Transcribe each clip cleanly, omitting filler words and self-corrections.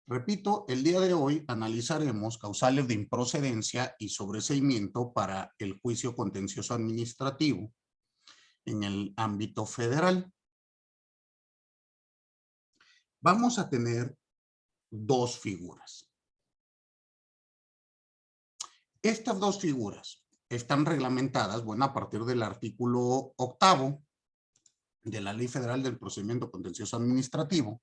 Repito, el día de hoy analizaremos causales de improcedencia y sobreseimiento para el juicio contencioso administrativo en el ámbito federal. Vamos a tener dos figuras. Estas dos figuras están reglamentadas, bueno, a partir del artículo 8º de la Ley Federal del Procedimiento Contencioso Administrativo,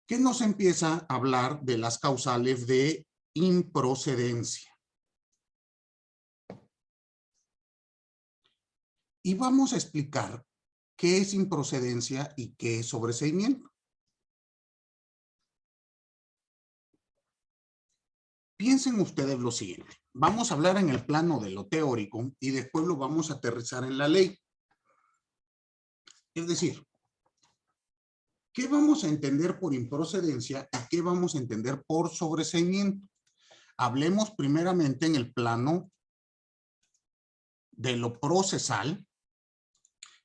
que nos empieza a hablar de las causales de improcedencia. Y vamos a explicar qué es improcedencia y qué es sobreseimiento. Piensen ustedes lo siguiente. Vamos a hablar en el plano de lo teórico y después lo vamos a aterrizar en la ley. Es decir, ¿qué vamos a entender por improcedencia y qué vamos a entender por sobreseimiento? Hablemos primeramente en el plano de lo procesal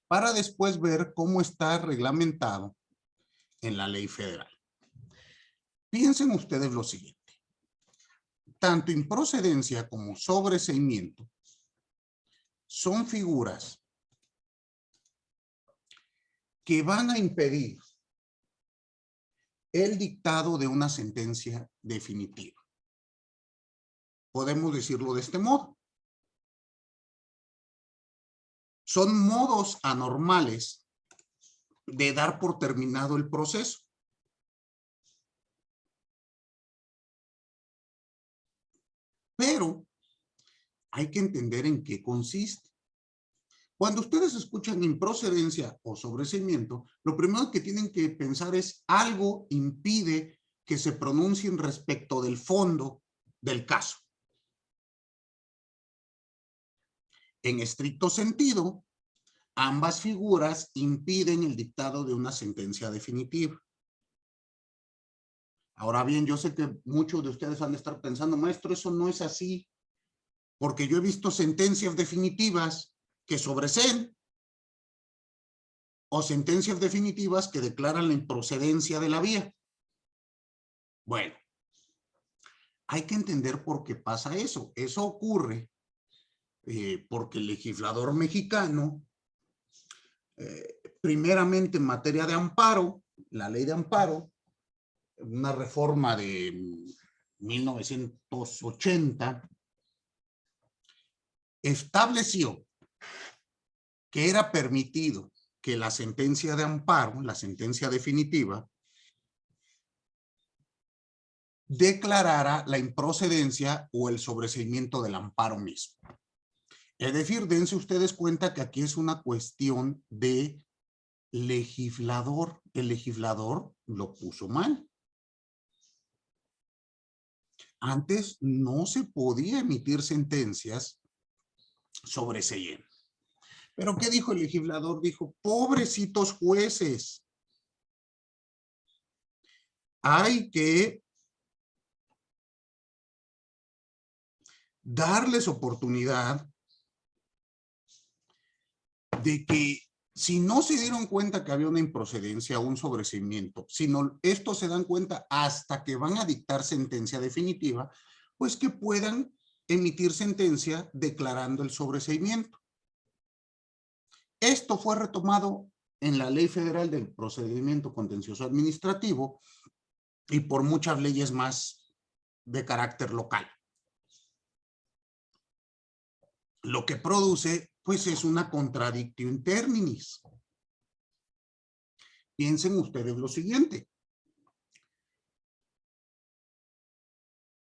para después ver cómo está reglamentado en la ley federal. Piensen ustedes lo siguiente. Tanto improcedencia como sobreseimiento son figuras que van a impedir el dictado de una sentencia definitiva. Podemos decirlo de este modo. Son modos anormales de dar por terminado el proceso. Pero hay que entender en qué consiste. Cuando ustedes escuchan improcedencia o sobreseimiento, lo primero que tienen que pensar es algo impide que se pronuncien respecto del fondo del caso. En estricto sentido, ambas figuras impiden el dictado de una sentencia definitiva. Ahora bien, yo sé que muchos de ustedes van a estar pensando, maestro, eso no es así, porque yo he visto sentencias definitivas que sobreseen o sentencias definitivas que declaran la improcedencia de la vía. Bueno, hay que entender por qué pasa eso. Eso ocurre porque el legislador mexicano, primeramente en materia de amparo, la ley de amparo, una reforma de 1980, estableció que era permitido que la sentencia de amparo, la sentencia definitiva, declarara la improcedencia o el sobreseimiento del amparo mismo. Es decir, dense ustedes cuenta que aquí es una cuestión de legislador. El legislador lo puso mal. Antes no se podía emitir sentencias sobreseyendo. ¿Pero qué dijo el legislador? Dijo, pobrecitos jueces, hay que darles oportunidad de que si no se dieron cuenta que había una improcedencia o un sobreseimiento, sino esto se dan cuenta hasta que van a dictar sentencia definitiva, pues que puedan emitir sentencia declarando el sobreseimiento. Esto fue retomado en la Ley Federal del Procedimiento Contencioso Administrativo y por muchas leyes más de carácter local. Lo que produce, pues, es una contradictio in terminis. Piensen ustedes lo siguiente.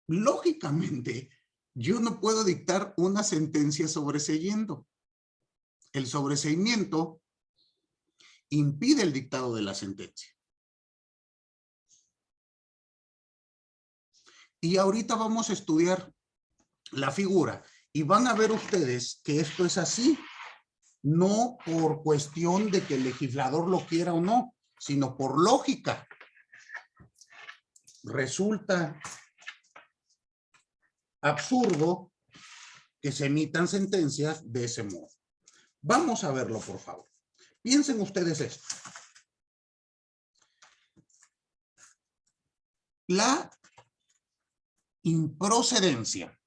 Lógicamente, yo no puedo dictar una sentencia sobreseyendo. El sobreseimiento impide el dictado de la sentencia. Y ahorita vamos a estudiar la figura y van a ver ustedes que esto es así, no por cuestión de que el legislador lo quiera o no, sino por lógica. Resulta absurdo que se emitan sentencias de ese modo. Vamos a verlo, por favor. Piensen ustedes esto. La improcedencia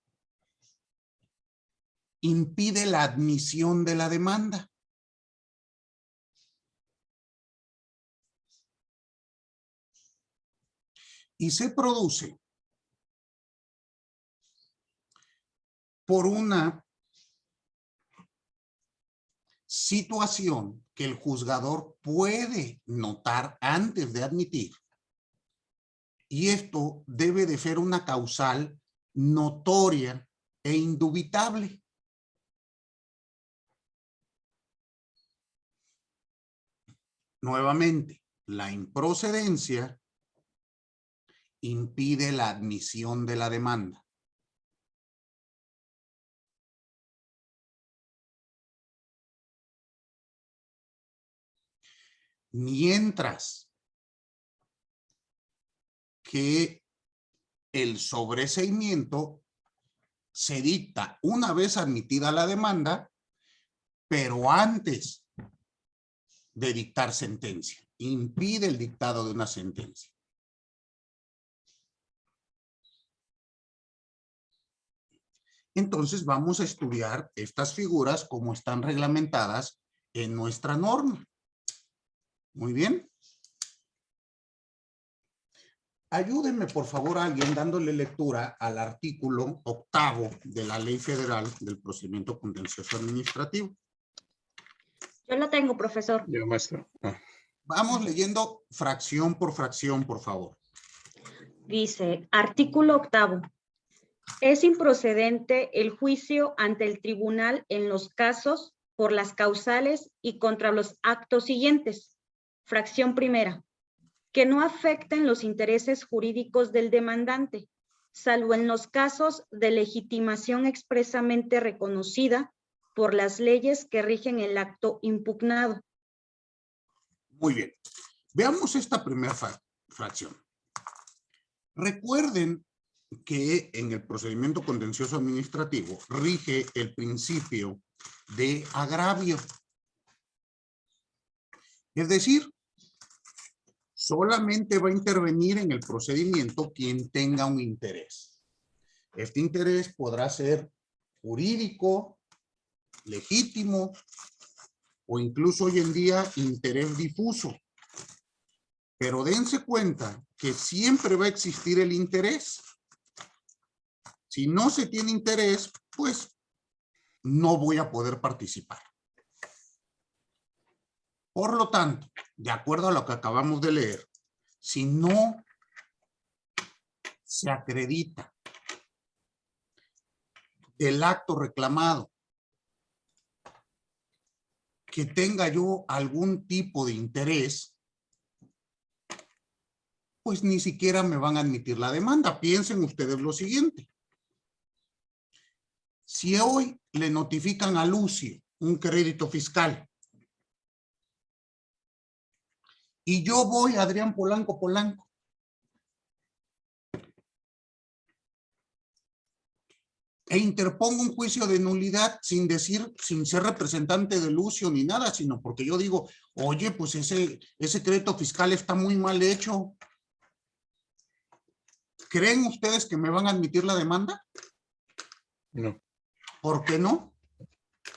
impide la admisión de la demanda. Y se produce por una situación que el juzgador puede notar antes de admitir. Y esto debe de ser una causal notoria e indubitable. Nuevamente, la improcedencia impide la admisión de la demanda. Mientras que el sobreseimiento se dicta una vez admitida la demanda, pero antes de dictar sentencia. Impide el dictado de una sentencia. Entonces vamos a estudiar estas figuras como están reglamentadas en nuestra norma. Muy bien. Ayúdenme, por favor, a alguien dándole lectura al artículo 8º de la Ley Federal del Procedimiento Contencioso Administrativo. Yo lo tengo, profesor. Yo, maestro. Vamos leyendo fracción, por favor. Dice, artículo 8º. Es improcedente el juicio ante el tribunal en los casos por las causales y contra los actos siguientes. Fracción primera. Que no afecten los intereses jurídicos del demandante, salvo en los casos de legitimación expresamente reconocida por las leyes que rigen el acto impugnado. Muy bien. Veamos esta primera fracción. Recuerden que en el procedimiento contencioso administrativo rige el principio de agravio. Es decir, solamente va a intervenir en el procedimiento quien tenga un interés. Este interés podrá ser jurídico, legítimo o incluso hoy en día interés difuso. Pero dense cuenta que siempre va a existir el interés. Si no se tiene interés, pues no voy a poder participar. Por lo tanto, de acuerdo a lo que acabamos de leer, si no se acredita el acto reclamado que tenga yo algún tipo de interés, pues ni siquiera me van a admitir la demanda. Piensen ustedes lo siguiente. Si hoy le notifican a Lucio un crédito fiscal y yo voy a Adrián Polanco e interpongo un juicio de nulidad sin ser representante de Lucio ni nada, sino porque yo digo, oye, pues ese crédito fiscal está muy mal hecho. ¿Creen ustedes que me van a admitir la demanda? No. ¿Por qué no?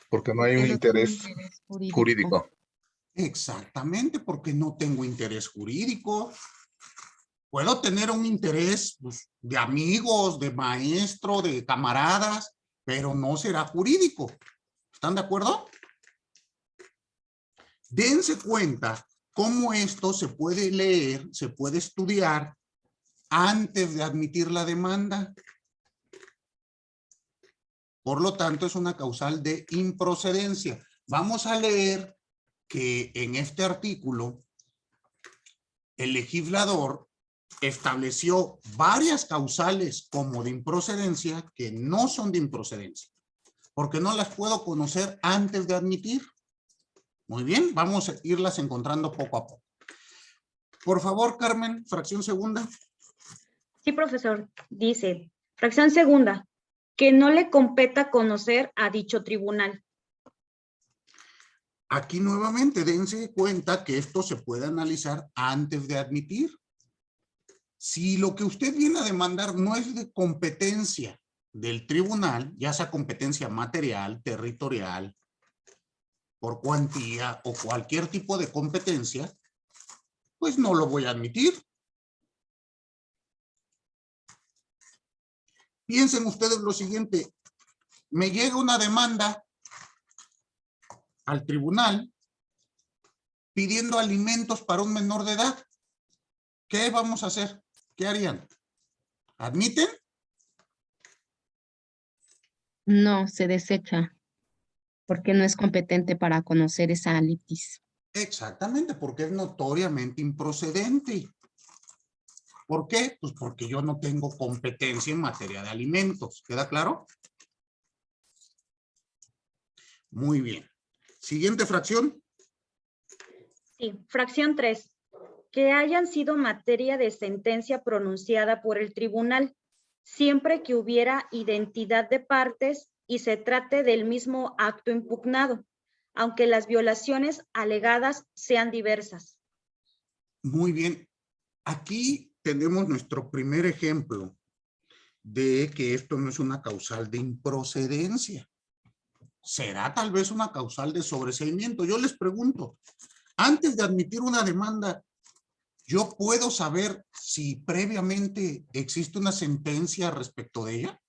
Porque no hay un interés jurídico. Exactamente, porque no tengo interés jurídico. Puedo tener un interés pues, de amigos, de maestro, de camaradas, pero no será jurídico. ¿Están de acuerdo? Dense cuenta cómo esto se puede leer, se puede estudiar antes de admitir la demanda. Por lo tanto, es una causal de improcedencia. Vamos a leer que en este artículo el legislador estableció varias causales como de improcedencia que no son de improcedencia, porque no las puedo conocer antes de admitir. Muy bien, vamos a irlas encontrando poco a poco. Por favor, Carmen, fracción segunda. Sí, profesor. Dice, fracción segunda, que no le competa conocer a dicho tribunal. Aquí nuevamente dense cuenta que esto se puede analizar antes de admitir. Si lo que usted viene a demandar no es de competencia del tribunal, ya sea competencia material, territorial, por cuantía o cualquier tipo de competencia, pues no lo voy a admitir. Piensen ustedes lo siguiente, me llega una demanda al tribunal pidiendo alimentos para un menor de edad. ¿Qué vamos a hacer? ¿Qué harían? ¿Admiten? No, se desecha porque no es competente para conocer esa litis. Exactamente, porque es notoriamente improcedente. ¿Por qué? Pues porque yo no tengo competencia en materia de alimentos. ¿Queda claro? Muy bien. Siguiente fracción. Sí, fracción 3. Que hayan sido materia de sentencia pronunciada por el tribunal, siempre que hubiera identidad de partes y se trate del mismo acto impugnado, aunque las violaciones alegadas sean diversas. Muy bien. Aquí tenemos nuestro primer ejemplo de que esto no es una causal de improcedencia. ¿Será tal vez una causal de sobreseimiento? Yo les pregunto, antes de admitir una demanda, ¿yo puedo saber si previamente existe una sentencia respecto de ella?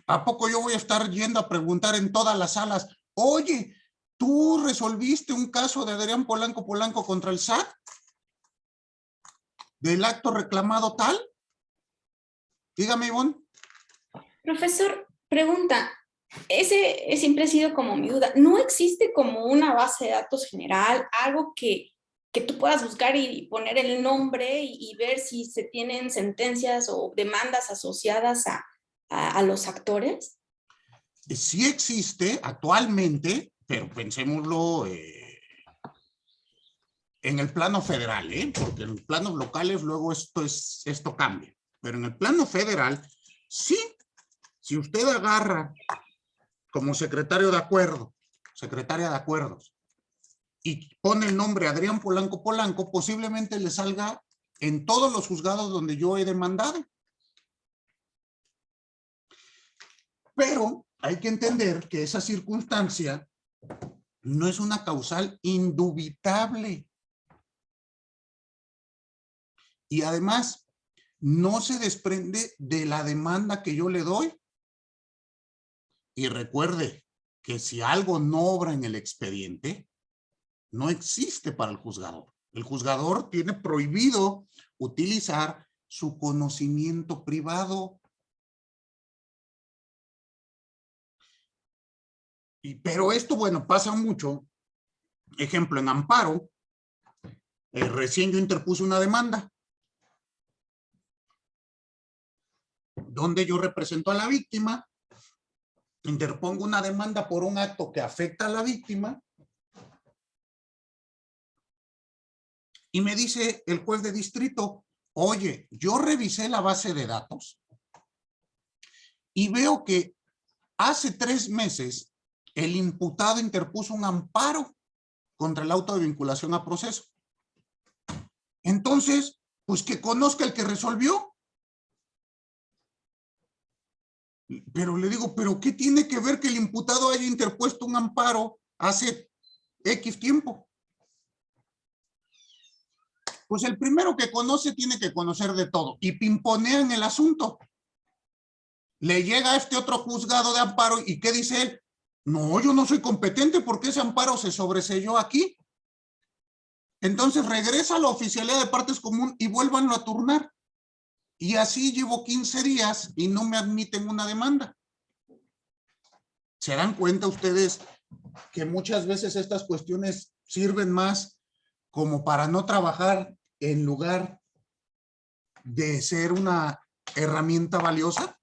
¿A poco yo voy a estar yendo a preguntar en todas las salas, oye, ¿tú resolviste un caso de Adrián Polanco contra el SAT? ¿Del acto reclamado tal? Dígame, Ivonne. Profesor, pregunta, ese siempre ha sido como mi duda. ¿No existe como una base de datos general, algo que tú puedas buscar y poner el nombre y ver si se tienen sentencias o demandas asociadas a los actores? Sí existe actualmente, pero pensémoslo en el plano federal, porque en los planos locales luego esto cambia. Pero en el plano federal, sí, si usted agarra como secretaria de acuerdos, y pone el nombre Adrián Polanco, posiblemente le salga en todos los juzgados donde yo he demandado. Pero hay que entender que esa circunstancia no es una causal indubitable. Y además, no se desprende de la demanda que yo le doy. Y recuerde que si algo no obra en el expediente, no existe para el juzgador. El juzgador tiene prohibido utilizar su conocimiento privado. Pero esto, bueno, pasa mucho. Ejemplo, en amparo, recién yo interpuse una demanda donde yo represento a la víctima, interpongo una demanda por un acto que afecta a la víctima y me dice el juez de distrito, oye, yo revisé la base de datos y veo que hace 3 meses el imputado interpuso un amparo contra el auto de vinculación a proceso. Entonces, pues que conozca el que resolvió. Pero le digo, ¿pero qué tiene que ver que el imputado haya interpuesto un amparo hace X tiempo? Pues el primero que conoce tiene que conocer de todo y pimponean el asunto. Le llega a este otro juzgado de amparo y ¿qué dice él? No, yo no soy competente porque ese amparo se sobreseyó aquí. Entonces regresa a la oficialía de partes común y vuélvanlo a turnar. Y así llevo 15 días y no me admiten una demanda. ¿Se dan cuenta ustedes que muchas veces estas cuestiones sirven más como para no trabajar en lugar de ser una herramienta valiosa?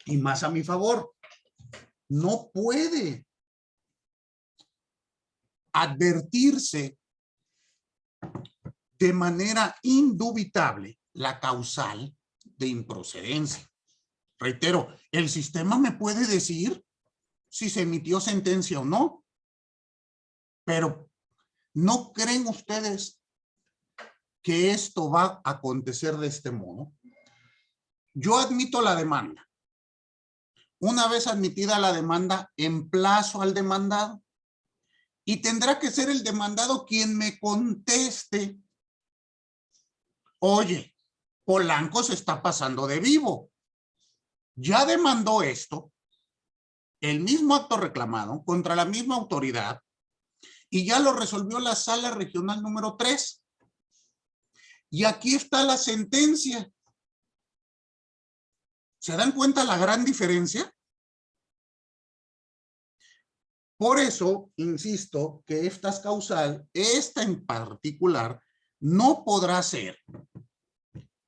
Y más a mi favor, no puede advertirse de manera indubitable la causal de improcedencia. Reitero, el sistema me puede decir si se emitió sentencia o no. Pero ¿no creen ustedes que esto va a acontecer de este modo? Yo admito la demanda. Una vez admitida la demanda, emplazo al demandado y tendrá que ser el demandado quien me conteste. Oye, Polanco se está pasando de vivo. Ya demandó esto, el mismo acto reclamado contra la misma autoridad y ya lo resolvió la Sala Regional número 3. Y aquí está la sentencia. ¿Se dan cuenta la gran diferencia? Por eso, insisto, que esta es causal, esta en particular, no podrá ser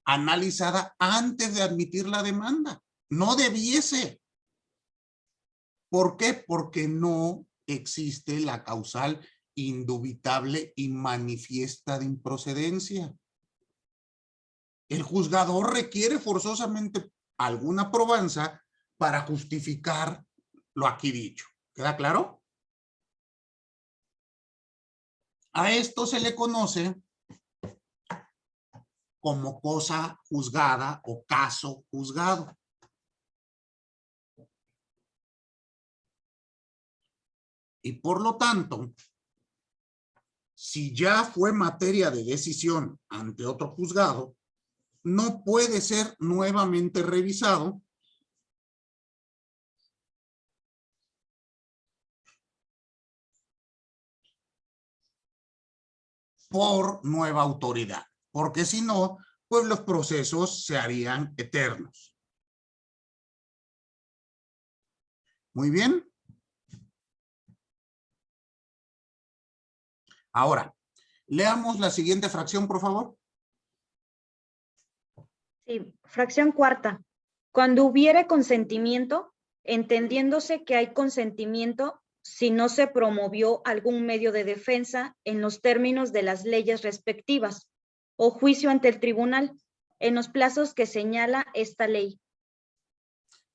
analizada antes de admitir la demanda. No debiese. ¿Por qué? Porque no existe la causal indubitable y manifiesta de improcedencia. El juzgador requiere forzosamente alguna probanza para justificar lo aquí dicho. ¿Queda claro? A esto se le conoce como cosa juzgada o caso juzgado. Y por lo tanto, si ya fue materia de decisión ante otro juzgado, no puede ser nuevamente revisado por nueva autoridad, porque si no, pues los procesos se harían eternos. Muy bien. Ahora, leamos la siguiente fracción, por favor. Sí, fracción cuarta. Cuando hubiere consentimiento, entendiéndose que hay consentimiento si no se promovió algún medio de defensa en los términos de las leyes respectivas o juicio ante el tribunal en los plazos que señala esta ley.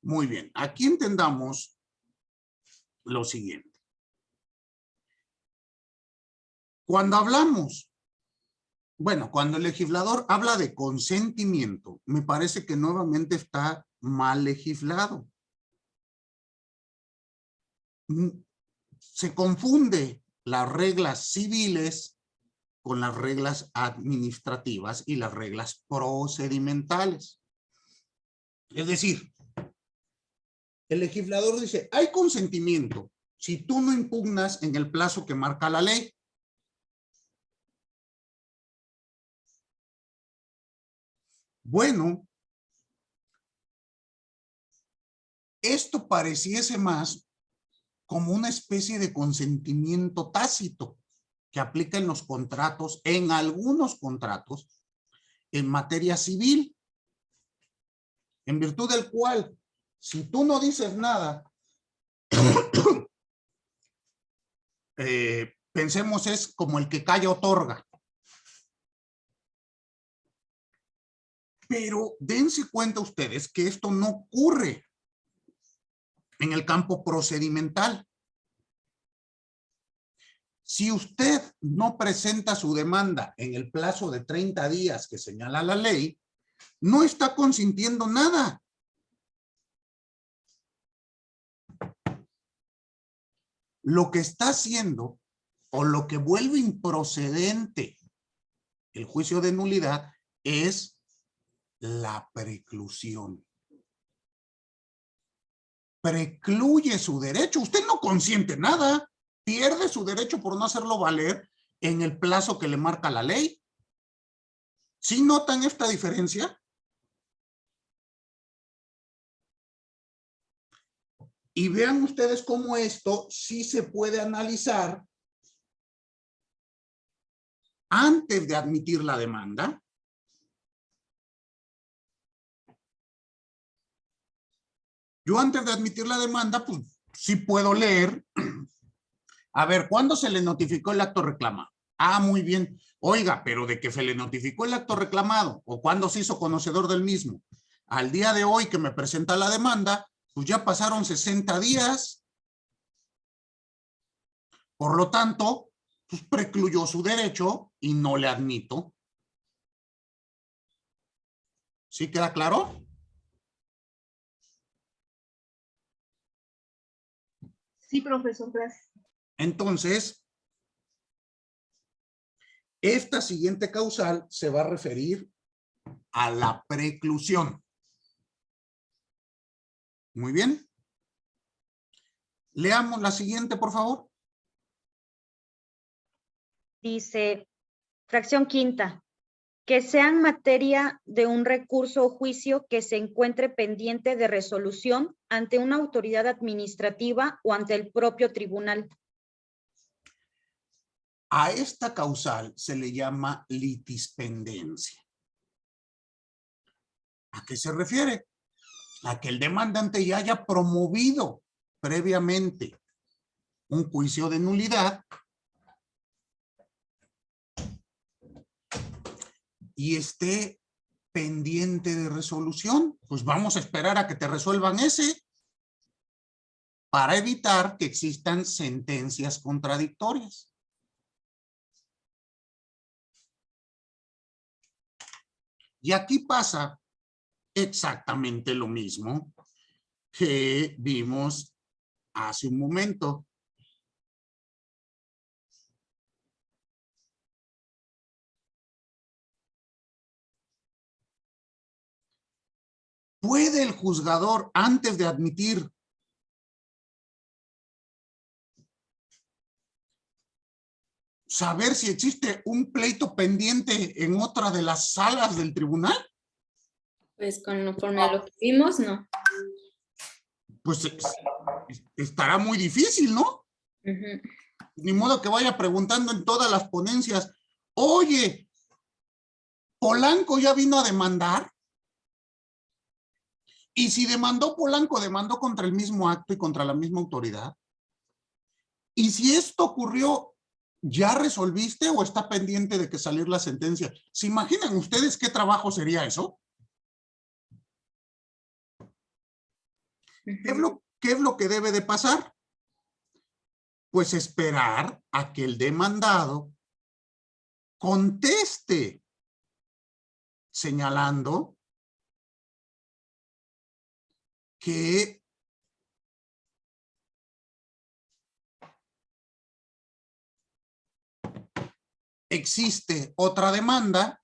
Muy bien, aquí entendamos lo siguiente. Cuando hablamos, bueno, cuando el legislador habla de consentimiento, me parece que nuevamente está mal legislado. Se confunde las reglas civiles con las reglas administrativas y las reglas procedimentales. Es decir, el legislador dice, hay consentimiento si tú no impugnas en el plazo que marca la ley. Bueno, esto pareciese más como una especie de consentimiento tácito que aplica en los contratos, en algunos contratos, en materia civil, en virtud del cual, si tú no dices nada, pensemos es como el que calla otorga. Pero dense cuenta ustedes que esto no ocurre en el campo procedimental. Si usted no presenta su demanda en el plazo de 30 días que señala la ley, no está consintiendo nada. Lo que está haciendo o lo que vuelve improcedente el juicio de nulidad es la preclusión. Precluye su derecho. Usted no consiente nada. Pierde su derecho por no hacerlo valer en el plazo que le marca la ley. ¿Sí notan esta diferencia? Y vean ustedes cómo esto sí se puede analizar antes de admitir la demanda. Yo antes de admitir la demanda, pues sí puedo leer. A ver, ¿cuándo se le notificó el acto reclamado? Ah, muy bien. Oiga, pero de que se le notificó el acto reclamado o cuándo se hizo conocedor del mismo, al día de hoy que me presenta la demanda, pues ya pasaron 60 días. Por lo tanto, pues precluyó su derecho y no le admito. ¿Sí queda claro? Sí, profesor, gracias. Entonces, esta siguiente causal se va a referir a la preclusión. Muy bien. Leamos la siguiente, por favor. Dice, fracción quinta, que sean materia de un recurso o juicio que se encuentre pendiente de resolución ante una autoridad administrativa o ante el propio tribunal. A esta causal se le llama litispendencia. ¿A qué se refiere? A que el demandante ya haya promovido previamente un juicio de nulidad y esté pendiente de resolución. Pues vamos a esperar a que te resuelvan ese para evitar que existan sentencias contradictorias. Y aquí pasa exactamente lo mismo que vimos hace un momento. ¿Puede el juzgador, antes de admitir saber si existe un pleito pendiente en otra de las salas del tribunal? Pues conforme a lo que vimos, no. Pues estará muy difícil, ¿no? Ujú. Ni modo que vaya preguntando en todas las ponencias, oye, ¿Polanco ya vino a demandar? Y si demandó Polanco, demandó contra el mismo acto y contra la misma autoridad. Y si esto ocurrió, ¿ya resolviste o está pendiente de que salir la sentencia? ¿Se imaginan ustedes qué trabajo sería eso? ¿Qué es lo que debe de pasar? Pues esperar a que el demandado conteste señalando que existe otra demanda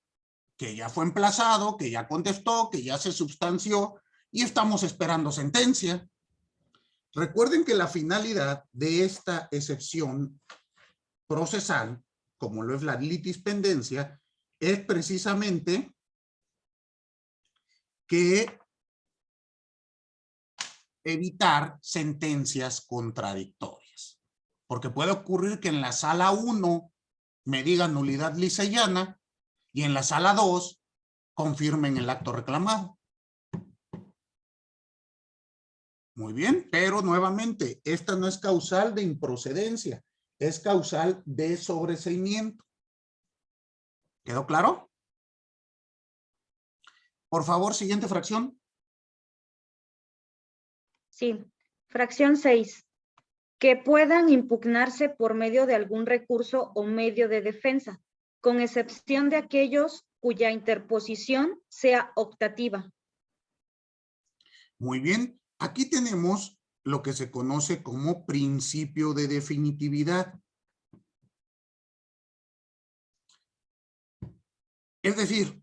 que ya fue emplazado, que ya contestó, que ya se substanció y estamos esperando sentencia. Recuerden que la finalidad de esta excepción procesal, como lo es la litispendencia, es precisamente que evitar sentencias contradictorias. Porque puede ocurrir que en la sala 1 me digan nulidad lisa y llana y en la sala 2 confirmen el acto reclamado. Muy bien, pero nuevamente, esta no es causal de improcedencia, es causal de sobreseimiento. ¿Quedó claro? Por favor, siguiente fracción. Sí, fracción 6. Que puedan impugnarse por medio de algún recurso o medio de defensa, con excepción de aquellos cuya interposición sea optativa. Muy bien, aquí tenemos lo que se conoce como principio de definitividad. Es decir,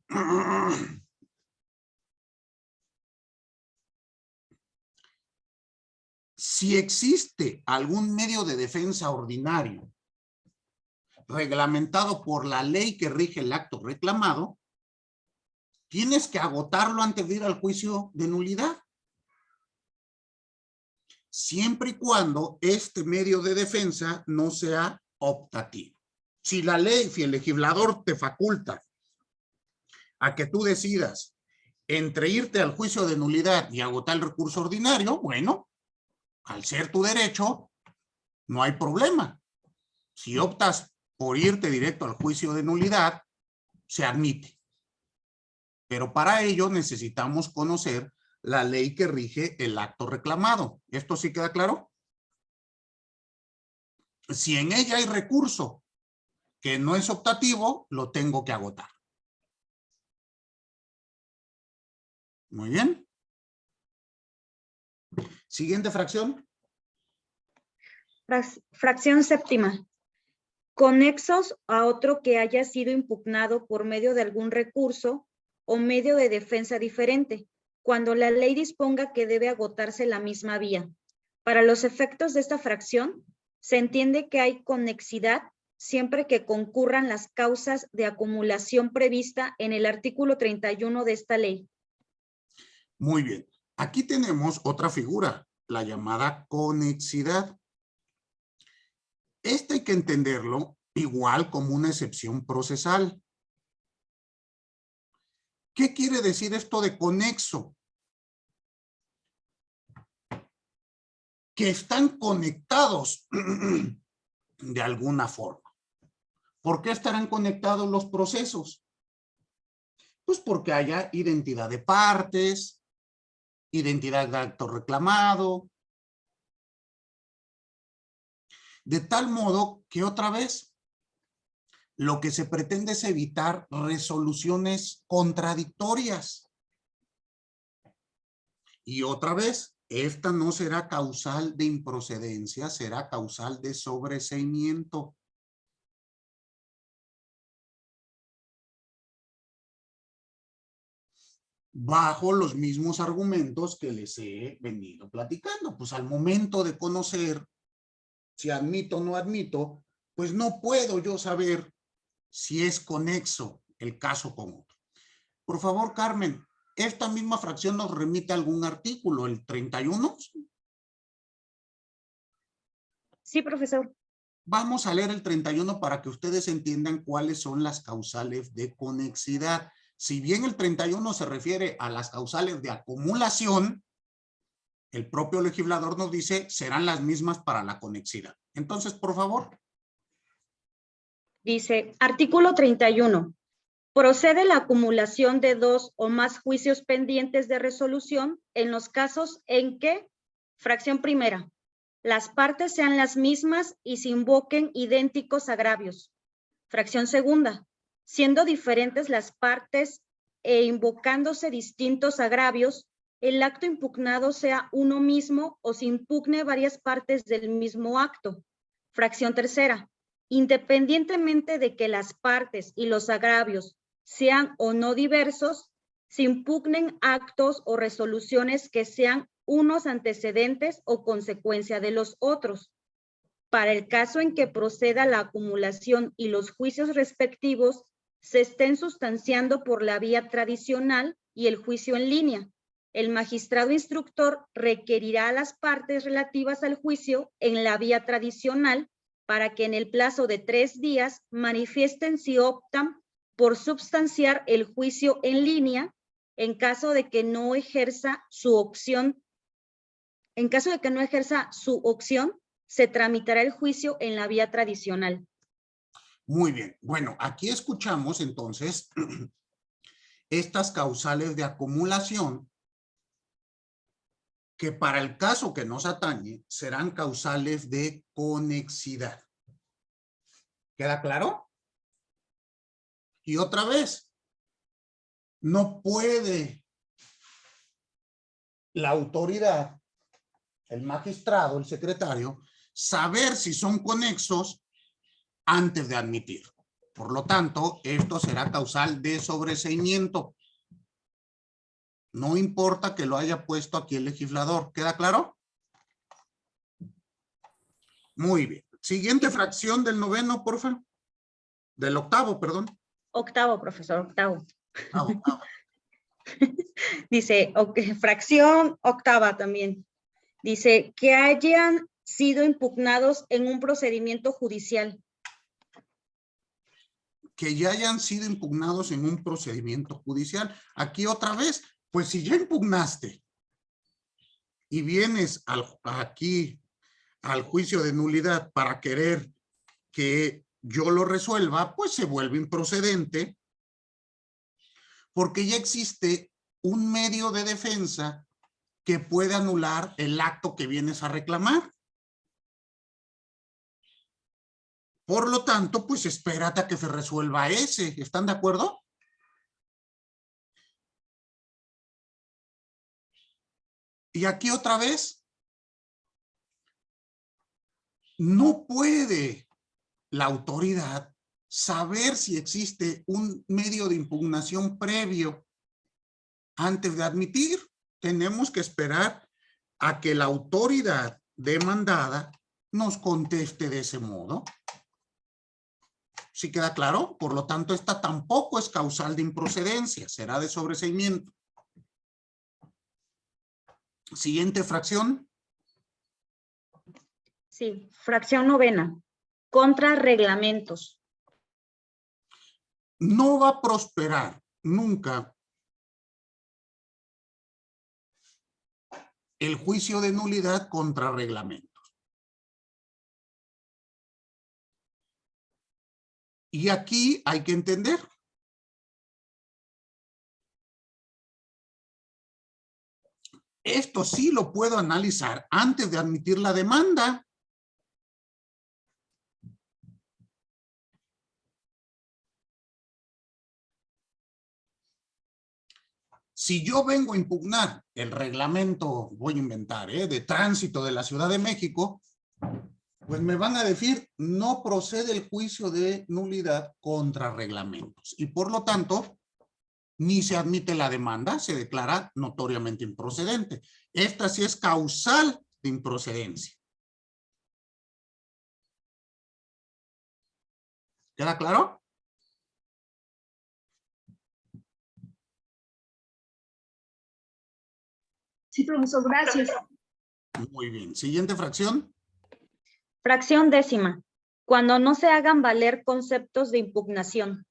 si existe algún medio de defensa ordinario reglamentado por la ley que rige el acto reclamado, tienes que agotarlo antes de ir al juicio de nulidad. Siempre y cuando este medio de defensa no sea optativo. Si la ley, si el legislador te faculta a que tú decidas entre irte al juicio de nulidad y agotar el recurso ordinario, bueno, al ser tu derecho, no hay problema. Si optas por irte directo al juicio de nulidad, se admite. Pero para ello necesitamos conocer la ley que rige el acto reclamado. ¿Esto sí queda claro? Si en ella hay recurso que no es optativo, lo tengo que agotar. Muy bien. Siguiente fracción. Fracción séptima. Conexos a otro que haya sido impugnado por medio de algún recurso o medio de defensa diferente, cuando la ley disponga que debe agotarse la misma vía. Para los efectos de esta fracción, se entiende que hay conexidad siempre que concurran las causas de acumulación prevista en el artículo 31 de esta ley. Muy bien. Aquí tenemos otra figura, la llamada conexidad. Este hay que entenderlo igual como una excepción procesal. ¿Qué quiere decir esto de conexo? Que están conectados de alguna forma. ¿Por qué estarán conectados los procesos? Pues porque haya identidad de partes, identidad de acto reclamado, de tal modo que otra vez lo que se pretende es evitar resoluciones contradictorias. Y otra vez, esta no será causal de improcedencia, será causal de sobreseimiento. Bajo los mismos argumentos que les he venido platicando. Pues al momento de conocer si admito o no admito, pues no puedo yo saber si es conexo el caso con otro. Por favor, Carmen, esta misma fracción nos remite a algún artículo, el 31. Sí, profesor. Vamos a leer el 31 para que ustedes entiendan cuáles son las causales de conexidad. Si bien el 31 se refiere a las causales de acumulación, el propio legislador nos dice serán las mismas para la conexidad. Entonces, por favor. Dice, artículo 31. Procede la acumulación de 2 o más juicios pendientes de resolución en los casos en que, fracción primera, las partes sean las mismas y se invoquen idénticos agravios. Fracción segunda, siendo diferentes las partes e invocándose distintos agravios, el acto impugnado sea uno mismo o se impugne varias partes del mismo acto. Fracción tercera, independientemente de que las partes y los agravios sean o no diversos, se impugnen actos o resoluciones que sean unos antecedentes o consecuencia de los otros. Para el caso en que proceda la acumulación y los juicios respectivos se estén sustanciando por la vía tradicional y el juicio en línea, el magistrado instructor requerirá a las partes relativas al juicio en la vía tradicional para que en el plazo de 3 días manifiesten si optan por substanciar el juicio en línea en caso de que no ejerza su opción. En caso de que no ejerza su opción, se tramitará el juicio en la vía tradicional. Muy bien. Bueno, aquí escuchamos entonces estas causales de acumulación que para el caso que nos atañe serán causales de conexidad. ¿Queda claro? Y otra vez, no puede la autoridad, el magistrado, el secretario, saber si son conexos antes de admitir. Por lo tanto, esto será causal de sobreseimiento. No importa que lo haya puesto aquí el legislador. ¿Queda claro? Muy bien. Siguiente fracción del noveno, por favor. Del octavo, perdón. Octavo, profesor, octavo. Octavo. Dice, fracción octava también. Dice, que hayan sido impugnados en un procedimiento judicial. Que ya hayan sido impugnados en un procedimiento judicial. Aquí otra vez, pues si ya impugnaste y vienes aquí al juicio de nulidad para querer que yo lo resuelva, pues se vuelve improcedente porque ya existe un medio de defensa que puede anular el acto que vienes a reclamar. Por lo tanto, pues espérate a que se resuelva ese. ¿Están de acuerdo? Y aquí otra vez, no puede la autoridad saber si existe un medio de impugnación previo antes de admitir. Tenemos que esperar a que la autoridad demandada nos conteste de ese modo. ¿Sí queda claro? Por lo tanto, esta tampoco es causal de improcedencia, será de sobreseimiento. Siguiente fracción. Sí, fracción novena. Contra reglamentos. No va a prosperar nunca el juicio de nulidad contra reglamentos. Y aquí hay que entender. Esto sí lo puedo analizar antes de admitir la demanda. Si yo vengo a impugnar el reglamento, voy a inventar, de tránsito de la Ciudad de México, pues me van a decir, no procede el juicio de nulidad contra reglamentos. Y por lo tanto, ni se admite la demanda, se declara notoriamente improcedente. Esta sí es causal de improcedencia. ¿Queda claro? Sí, profesor, gracias. Muy bien. Siguiente fracción. Fracción décima. Cuando no se hagan valer conceptos de impugnación.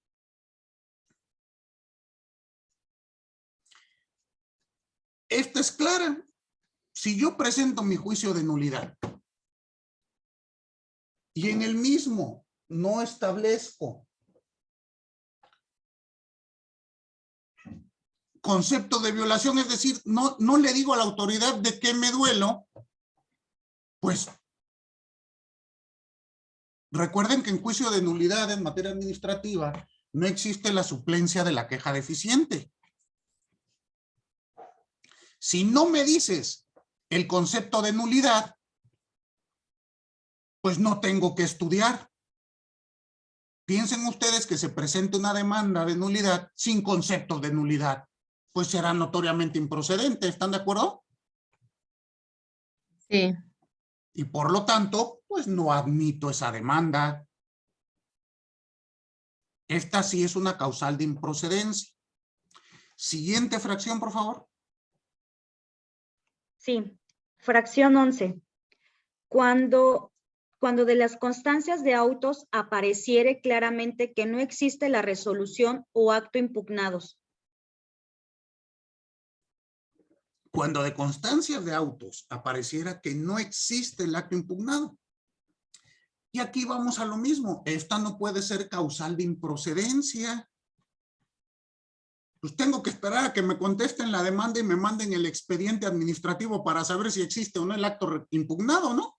Esta es clara. Si yo presento mi juicio de nulidad y en el mismo no establezco concepto de violación, es decir, no le digo a la autoridad de qué me duelo, pues recuerden que en juicio de nulidad en materia administrativa no existe la suplencia de la queja deficiente. Si no me dices el concepto de nulidad, pues no tengo que estudiar. Piensen ustedes que se presente una demanda de nulidad sin concepto de nulidad, pues será notoriamente improcedente. ¿Están de acuerdo? Sí. Y por lo tanto, pues no admito esa demanda. Esta sí es una causal de improcedencia. Siguiente fracción, por favor. Sí, fracción 11. Cuando de las constancias de autos apareciere claramente que no existe la resolución o acto impugnados. Cuando de constancias de autos apareciera que no existe el acto impugnado. Y aquí vamos a lo mismo. Esta no puede ser causal de improcedencia. Pues tengo que esperar a que me contesten la demanda y me manden el expediente administrativo para saber si existe o no el acto impugnado, ¿no?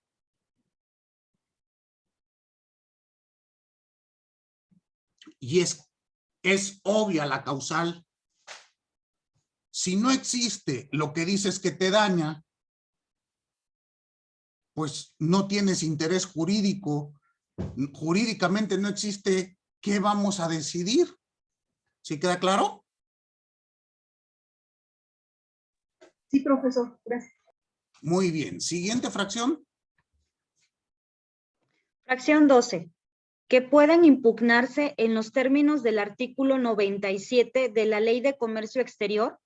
Y es obvia la causal. Si no existe lo que dices que te daña, pues no tienes interés jurídico. Jurídicamente no existe, ¿qué vamos a decidir? ¿Sí queda claro? Sí, profesor, gracias. Muy bien. Siguiente fracción. Fracción 12. Que pueden impugnarse en los términos del artículo 97 de la Ley de Comercio Exterior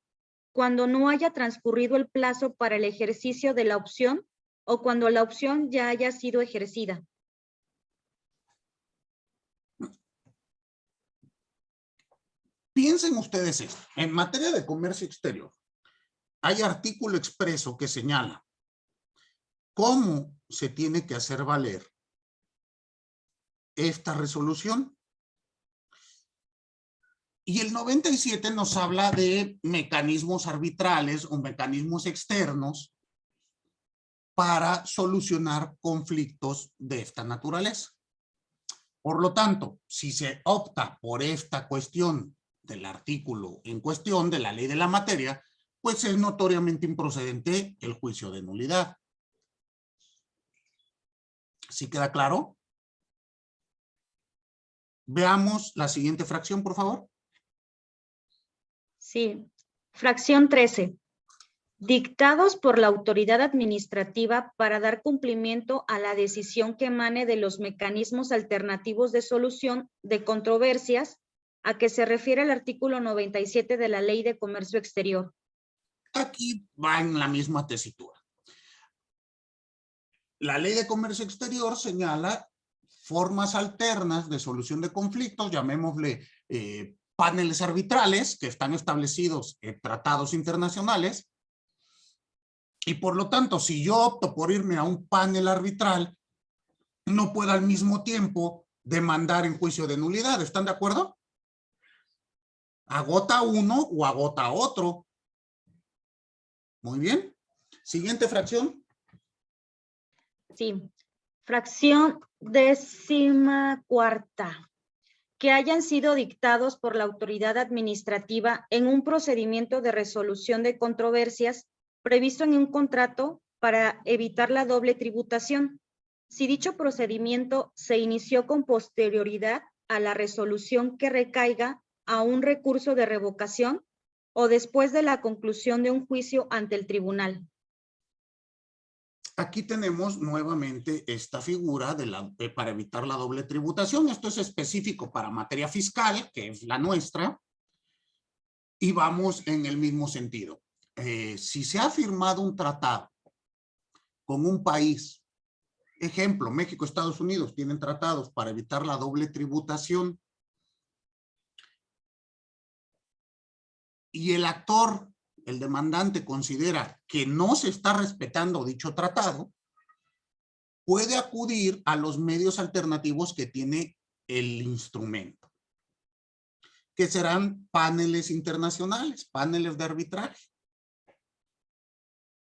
cuando no haya transcurrido el plazo para el ejercicio de la opción o cuando la opción ya haya sido ejercida. Piensen ustedes esto. En materia de comercio exterior, hay artículo expreso que señala cómo se tiene que hacer valer esta resolución. Y el 97 nos habla de mecanismos arbitrales o mecanismos externos para solucionar conflictos de esta naturaleza. Por lo tanto, si se opta por esta cuestión del artículo en cuestión de la ley de la materia, pues es notoriamente improcedente el juicio de nulidad. ¿Sí queda claro? Veamos la siguiente fracción, por favor. Sí. Fracción 13. Dictados por la autoridad administrativa para dar cumplimiento a la decisión que emane de los mecanismos alternativos de solución de controversias a que se refiere el artículo 97 de la Ley de Comercio Exterior. Aquí va en la misma tesitura. La Ley de Comercio Exterior señala formas alternas de solución de conflictos, llamémosle paneles arbitrales que están establecidos en tratados internacionales. Y por lo tanto, si yo opto por irme a un panel arbitral, no puedo al mismo tiempo demandar en juicio de nulidad. ¿Están de acuerdo? Agota uno o agota otro. Muy bien. Siguiente fracción. Sí. Fracción 14. Que hayan sido dictados por la autoridad administrativa en un procedimiento de resolución de controversias previsto en un contrato para evitar la doble tributación, si dicho procedimiento se inició con posterioridad a la resolución que recaiga a un recurso de revocación o después de la conclusión de un juicio ante el tribunal. Aquí tenemos nuevamente esta figura para evitar la doble tributación. Esto es específico para materia fiscal, que es la nuestra, y vamos en el mismo sentido. Si se ha firmado un tratado con un país, ejemplo, México, Estados Unidos tienen tratados para evitar la doble tributación, y el actor, el demandante, considera que no se está respetando dicho tratado, puede acudir a los medios alternativos que tiene el instrumento, que serán paneles internacionales, paneles de arbitraje.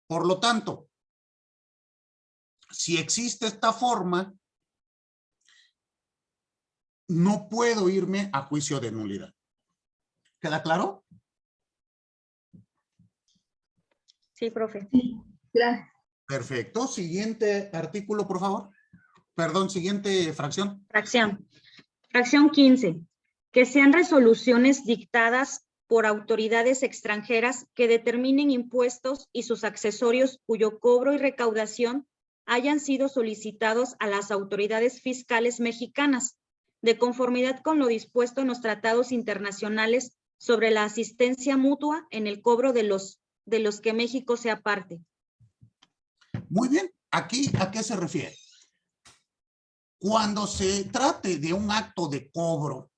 Por lo tanto, si existe esta forma, no puedo irme a juicio de nulidad. ¿Queda claro? Sí, profe. Sí, gracias. Perfecto. Siguiente artículo, por favor. Perdón, siguiente fracción. Fracción 15. Que sean resoluciones dictadas por autoridades extranjeras que determinen impuestos y sus accesorios cuyo cobro y recaudación hayan sido solicitados a las autoridades fiscales mexicanas, de conformidad con lo dispuesto en los tratados internacionales sobre la asistencia mutua en el cobro de los que México sea parte. Muy bien. Aquí, ¿a qué se refiere? Cuando se trate de un acto de cobro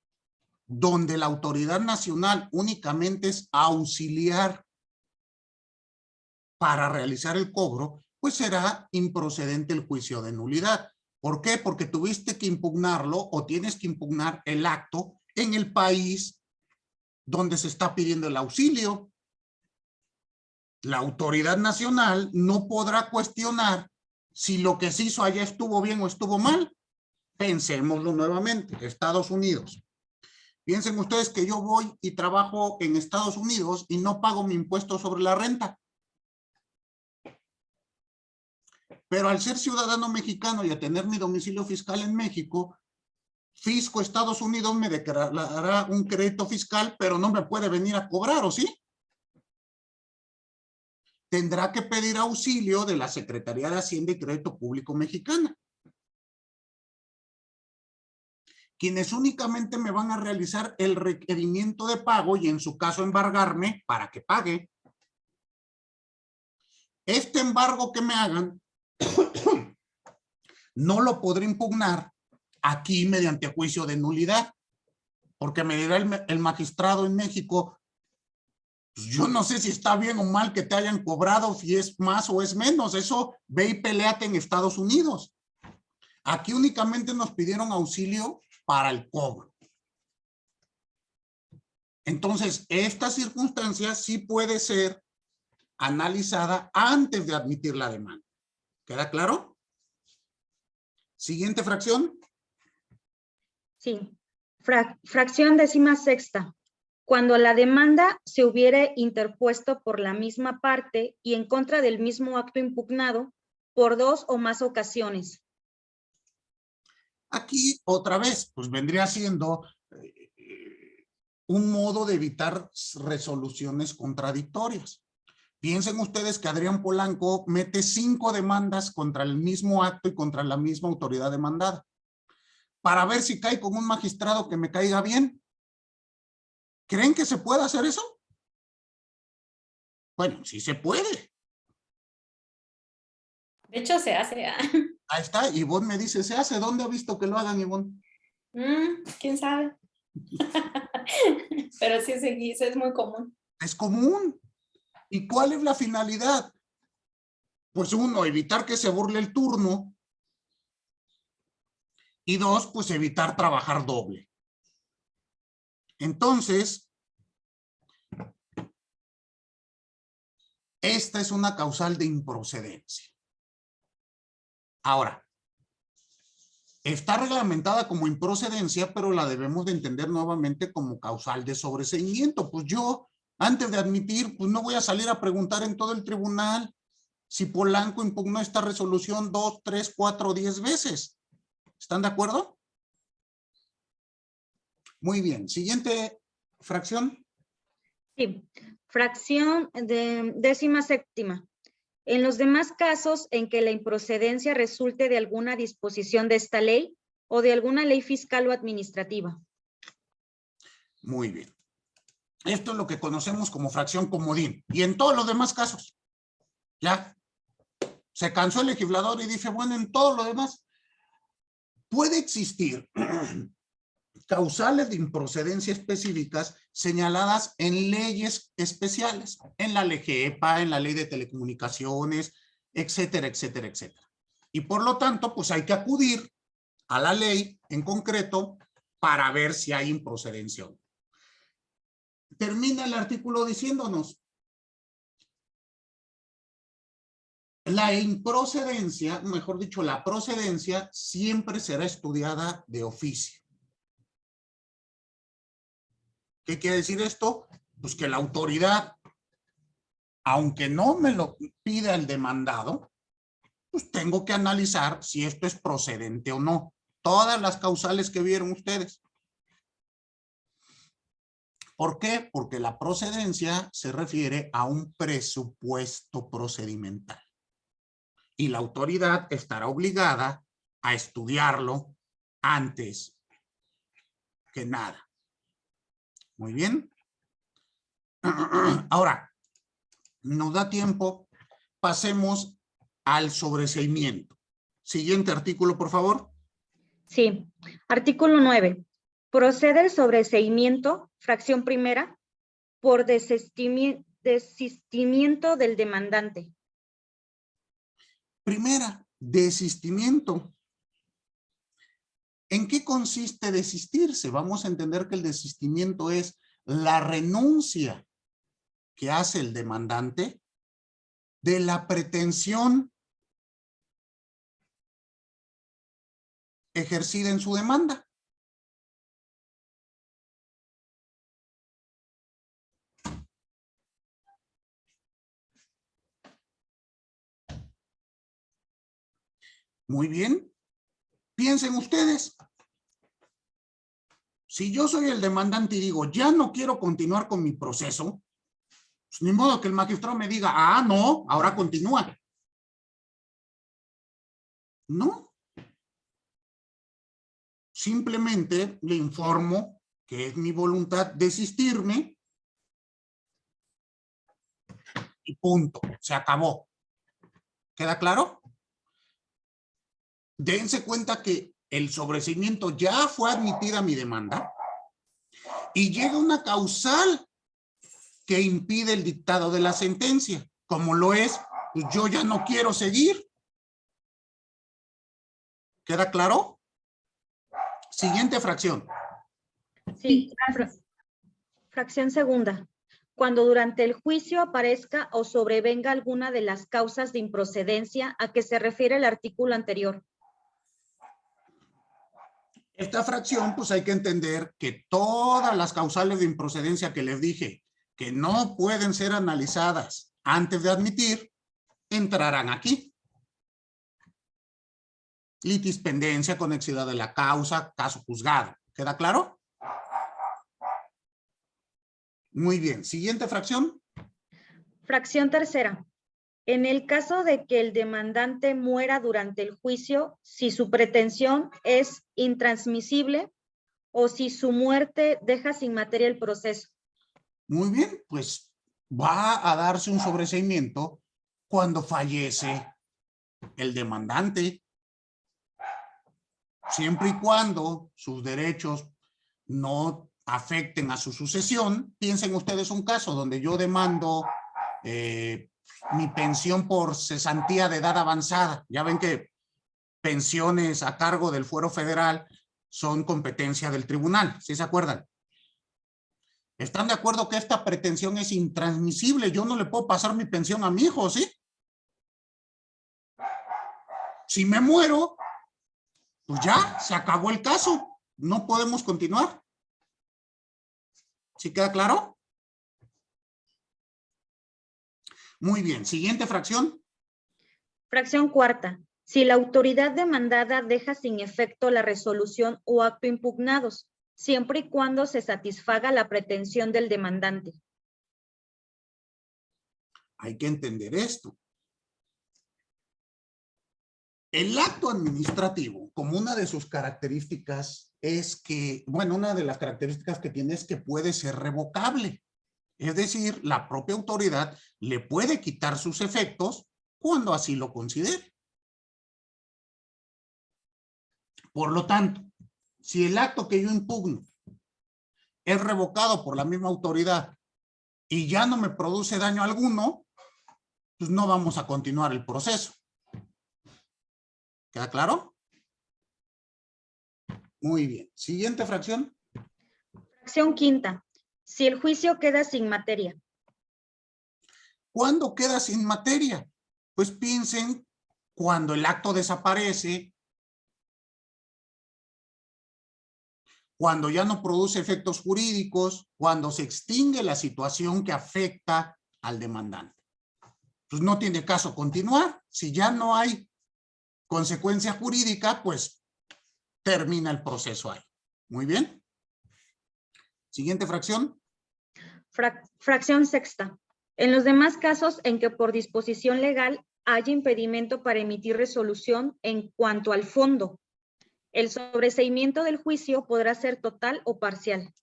donde la autoridad nacional únicamente es auxiliar para realizar el cobro, pues será improcedente el juicio de nulidad. ¿Por qué? Porque tuviste que impugnarlo o tienes que impugnar el acto en el país donde se está pidiendo el auxilio. La autoridad nacional no podrá cuestionar si lo que se hizo allá estuvo bien o estuvo mal. Pensémoslo nuevamente. Estados Unidos. Piensen ustedes que yo voy y trabajo en Estados Unidos y no pago mi impuesto sobre la renta. Pero al ser ciudadano mexicano y a tener mi domicilio fiscal en México, Fisco Estados Unidos me declarará un crédito fiscal, pero no me puede venir a cobrar, ¿o sí? Tendrá que pedir auxilio de la Secretaría de Hacienda y Crédito Público Mexicana, quienes únicamente me van a realizar el requerimiento de pago y en su caso embargarme para que pague. Este embargo que me hagan no lo podré impugnar aquí mediante juicio de nulidad, porque me dirá el magistrado en México, pues yo no sé si está bien o mal que te hayan cobrado, si es más o es menos, eso ve y peleate en Estados Unidos. Aquí únicamente nos pidieron auxilio para el cobro. Entonces, esta circunstancia sí puede ser analizada antes de admitir la demanda. ¿Queda claro? Siguiente fracción. Sí. Fracción 16ª. Cuando la demanda se hubiere interpuesto por la misma parte y en contra del mismo acto impugnado por 2 o más ocasiones. Aquí, otra vez, pues vendría siendo un modo de evitar resoluciones contradictorias. Piensen ustedes que Adrián Polanco mete 5 demandas contra el mismo acto y contra la misma autoridad demandada, para ver si cae con un magistrado que me caiga bien. ¿Creen que se puede hacer eso? Bueno, sí se puede. De hecho, se hace. Ahí está, Ivonne me dice, ¿se hace? ¿Dónde ha visto que lo hagan, Ivonne? ¿Quién sabe? Pero sí, es muy común. Es común. ¿Y cuál es la finalidad? Pues 1, evitar que se burle el turno. Y 2, pues evitar trabajar doble. Entonces, esta es una causal de improcedencia. Ahora, está reglamentada como improcedencia, pero la debemos de entender nuevamente como causal de sobreseimiento. Pues yo, antes de admitir, pues no voy a salir a preguntar en todo el tribunal si Polanco impugnó esta resolución 2, 3, 4, 10 veces. ¿Están de acuerdo? Muy bien. Siguiente fracción. Sí. Fracción de 17ª. En los demás casos en que la improcedencia resulte de alguna disposición de esta ley o de alguna ley fiscal o administrativa. Muy bien. Esto es lo que conocemos como fracción comodín. Y en todos los demás casos, ya se cansó el legislador y dice, bueno, en todo lo demás puede existir causales de improcedencia específicas señaladas en leyes especiales, en la LGEPA, en la ley de telecomunicaciones, etcétera, etcétera, etcétera. Y por lo tanto, pues hay que acudir a la ley en concreto para ver si hay improcedencia o no. Termina el artículo diciéndonos, la improcedencia, mejor dicho, la procedencia siempre será estudiada de oficio. ¿Qué quiere decir esto? Pues que la autoridad, aunque no me lo pida el demandado, pues tengo que analizar si esto es procedente o no. Todas las causales que vieron ustedes. ¿Por qué? Porque la procedencia se refiere a un presupuesto procedimental. Y la autoridad estará obligada a estudiarlo antes que nada. Muy bien. Ahora, nos da tiempo, pasemos al sobreseimiento. Siguiente artículo, por favor. Sí. Artículo 9. Procede el sobreseimiento, fracción primera, por desistimiento del demandante. Primera, desistimiento. ¿En qué consiste desistirse? Vamos a entender que el desistimiento es la renuncia que hace el demandante de la pretensión ejercida en su demanda. Muy bien. Piensen ustedes. Si yo soy el demandante y digo, ya no quiero continuar con mi proceso, pues ni modo que el magistrado me diga, ah, no, ahora continúa. No. Simplemente le informo que es mi voluntad desistirme y punto, se acabó. ¿Queda claro? Dense cuenta que el sobreseimiento ya fue admitida mi demanda y llega una causal que impide el dictado de la sentencia, como lo es, pues yo ya no quiero seguir. ¿Queda claro? Siguiente fracción. Sí. Fracción segunda. Cuando durante el juicio aparezca o sobrevenga alguna de las causas de improcedencia a que se refiere el artículo anterior. Esta fracción, pues hay que entender que todas las causales de improcedencia que les dije que no pueden ser analizadas antes de admitir, entrarán aquí. Litis pendencia, conexidad de la causa, caso juzgado. ¿Queda claro? Muy bien. Siguiente fracción. Fracción tercera. En el caso de que el demandante muera durante el juicio, si su pretensión es intransmisible o si su muerte deja sin materia el proceso. Muy bien, pues va a darse un sobreseimiento cuando fallece el demandante, siempre y cuando sus derechos no afecten a su sucesión. Piensen ustedes un caso donde yo demando mi pensión por cesantía de edad avanzada. Ya ven que pensiones a cargo del fuero federal son competencia del tribunal, ¿sí se acuerdan? ¿Están de acuerdo que esta pretensión es intransmisible? Yo no le puedo pasar mi pensión a mi hijo, ¿sí? Si me muero, pues ya, se acabó el caso. No podemos continuar. ¿Sí queda claro? Muy bien. Siguiente fracción. Fracción cuarta. Si la autoridad demandada deja sin efecto la resolución o acto impugnados, siempre y cuando se satisfaga la pretensión del demandante. Hay que entender esto. El acto administrativo, como una de sus características, es que, bueno, una de las características que tiene es que puede ser revocable. Es decir, la propia autoridad le puede quitar sus efectos cuando así lo considere. Por lo tanto, si el acto que yo impugno es revocado por la misma autoridad y ya no me produce daño alguno, pues no vamos a continuar el proceso. ¿Queda claro? Muy bien. Siguiente fracción. Fracción quinta. Si el juicio queda sin materia. ¿Cuándo queda sin materia? Pues piensen cuando el acto desaparece, cuando ya no produce efectos jurídicos, cuando se extingue la situación que afecta al demandante. Pues no tiene caso continuar. Si ya no hay consecuencia jurídica, pues termina el proceso ahí. Muy bien. Siguiente fracción. Fracción sexta. En los demás casos en que por disposición legal haya impedimento para emitir resolución en cuanto al fondo, el sobreseimiento del juicio podrá ser total o parcial.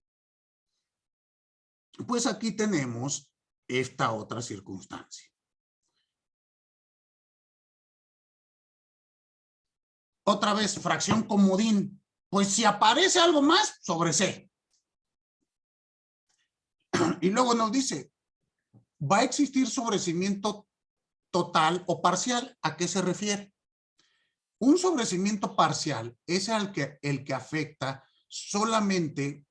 Pues aquí tenemos esta otra circunstancia. Otra vez, fracción comodín. Pues si aparece algo más, sobre C. Y luego nos dice, ¿va a existir sobreseimiento total o parcial? ¿A qué se refiere? Un sobreseimiento parcial es el que afecta solamente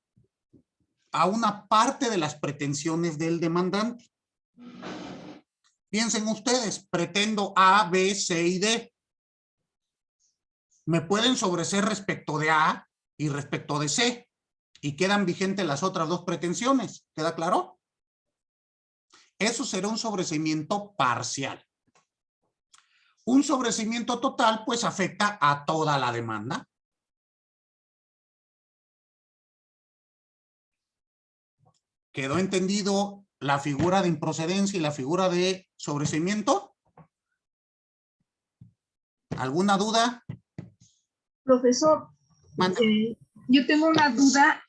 a una parte de las pretensiones del demandante. Piensen ustedes, pretendo A, B, C y D. Me pueden sobreseer respecto de A y respecto de C y quedan vigentes las otras dos pretensiones. ¿Queda claro? Eso será un sobreseimiento parcial. Un sobreseimiento total pues afecta a toda la demanda. ¿Quedó entendido la figura de improcedencia y la figura de sobreseimiento? ¿Alguna duda? Profesor, Manda. yo tengo una duda,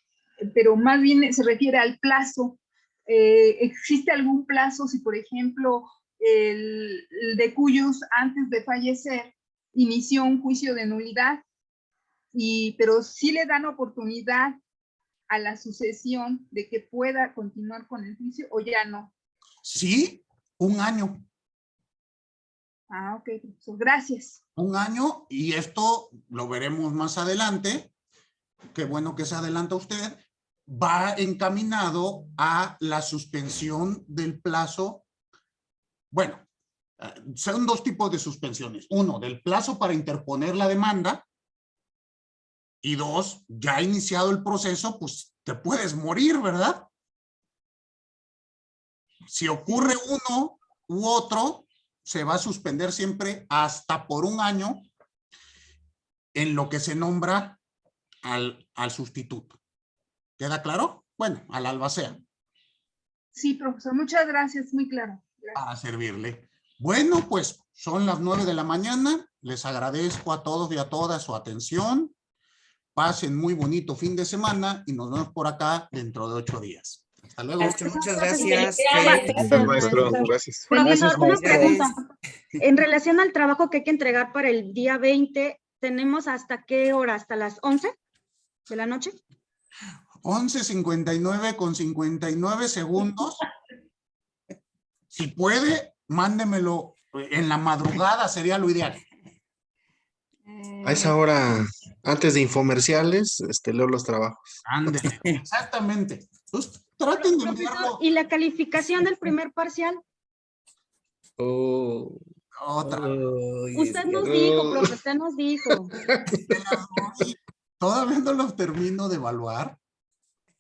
pero más bien se refiere al plazo. ¿Existe algún plazo si, por ejemplo, el de cuyos antes de fallecer inició un juicio de nulidad, pero sí le dan oportunidad a la sucesión de que pueda continuar con el juicio o ya no? Sí, un año. Ah, ok, profesor, gracias. Un año, y esto lo veremos más adelante. Qué bueno que se adelanta usted. Va encaminado a la suspensión del plazo. Bueno, son dos tipos de suspensiones. Uno, del plazo para interponer la demanda. Y 2, ya iniciado el proceso, pues te puedes morir, ¿verdad? Si ocurre uno u otro, se va a suspender siempre hasta por 1 año en lo que se nombra al sustituto. ¿Queda claro? Bueno, al albacea. Sí, profesor, muchas gracias, muy claro. Gracias. Para servirle. Bueno, pues son las 9 de la mañana. Les agradezco a todos y a todas su atención. Pasen muy bonito fin de semana y nos vemos por acá dentro de 8 días. Hasta luego. Maestro, muchas gracias. Gracias, maestro. Gracias. Profesor, una maestra. pregunta. En relación al trabajo que hay que entregar para el día 20, ¿tenemos hasta qué hora? ¿Hasta las 11 de la noche? 11:59 con 59 segundos. Si puede, mándemelo en la madrugada, sería lo ideal. A esa hora, antes de infomerciales, leo los trabajos. Ándele, exactamente. Pues traten de Profesor, enviarlo. ¿y la calificación del primer parcial? Oh, Otra. Usted nos dijo, profe, usted nos dijo. Todavía no los termino de evaluar,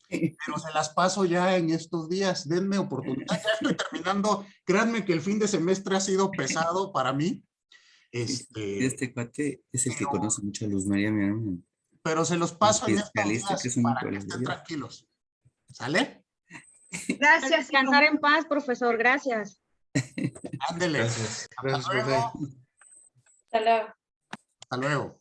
pero se las paso ya en estos días. Denme oportunidad. Ya estoy terminando. Créanme que el fin de semestre ha sido pesado para mí. Este cuate es el que pero- conoce mucho a Luz María, mi hermano. Pero se los paso en estos Fiscalista, días que es un para que colegio. estén tranquilos. ¿Sale? Gracias. Descansar en paz, profesor, gracias. Ándele. Gracias. Hasta Gracias, profe. luego. Hasta luego. Hasta luego.